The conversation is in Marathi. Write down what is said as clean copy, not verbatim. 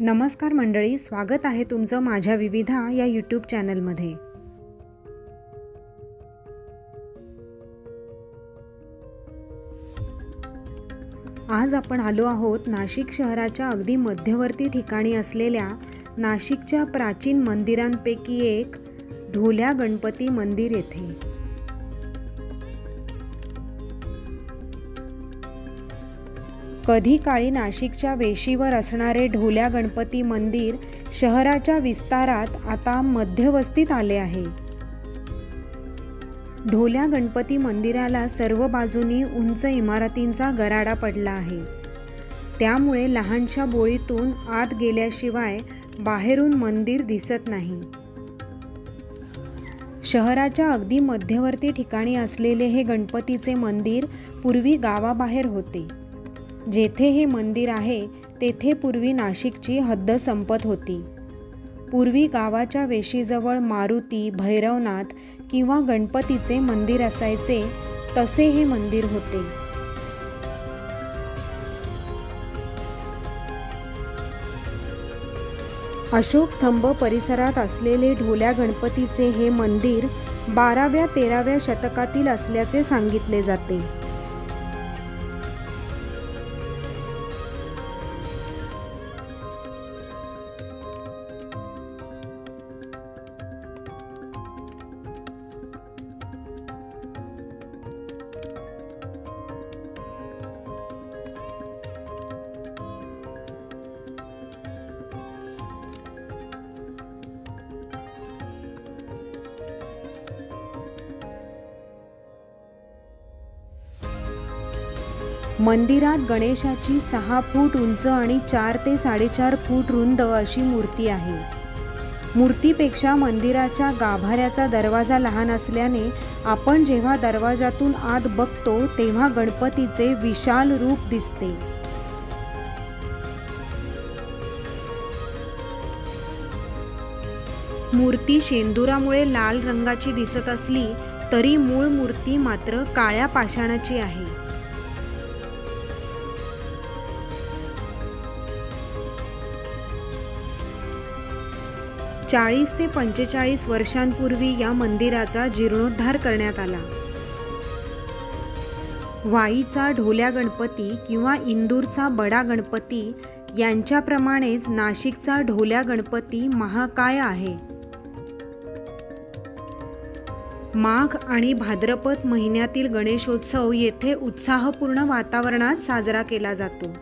नमस्कार मंडळी, स्वागत आहे तुमचं माझ्या विविधा या यूट्यूब चॅनलमध्ये। आज आपण आलो आहोत नाशिक शहराच्या अगदी मध्यवर्ती ठिकाणी असलेल्या नाशिकच्या प्राचीन मंदिरांपैकी एक ढोल्या गणपती मंदिर येथे। कधी काळी नाशिकच्या वेशीवर असणारे ढोल्या गणपती मंदिर शहराच्या विस्तारात आता मध्यवस्तीत आले आहे। ढोल्या गणपती मंदिराला सर्व बाजूनी उंच इमारतींचा गराडा पडला आहे, त्यामुळे लहानशा बोळीतून आत गेल्याशिवाय बाहेरून मंदिर दिसत नाही। शहराच्या अगदी मध्यवर्ती ठिकाणी असलेले हे गणपतीचे मंदिर पूर्वी गावाबाहेर होते। जेथे हे मंदिर आहे तेथे पूर्वी नाशिकची हद्द संपत होती। पूर्वी गावाच्या वेशीजवळ मारुती, भैरवनाथ किंवा गणपतीचे मंदिर असायचे, तसे हे मंदिर होते। अशोक स्तंभ परिसरात असलेले ढोल्या गणपतीचे हे मंदिर 12व्या-13व्या शतकातील असल्याचे सांगितले जाते। मंदिरात गणेशाची 6 फूट उंच आणि 4 ते 4.5 फूट रुंद अशी मूर्ती आहे। मूर्तीपेक्षा मंदिराच्या गाभाऱ्याचा दरवाजा लहान असल्याने आपण जेव्हा दरवाजातून आत बघतो तेव्हा गणपतीचे विशाल रूप दिसते। मूर्ती शेंदुरामुळे लाल रंगाची दिसत असली तरी मूळ मूर्ती मात्र काळ्या पाषाणाची आहे। 40 ते 45 वर्षांपूर्वी या मंदिराचा जीर्णोद्धार करण्यात आला। वाईचा ढोल्या गणपती किंवा इंदूरचा बडा गणपती यांच्याप्रमाणेच नाशिकचा ढोल्या गणपती महाकाय आहे। माघ आणि भाद्रपद महिन्यातील गणेशोत्सव येथे उत्साहपूर्ण वातावरणात साजरा केला जातो।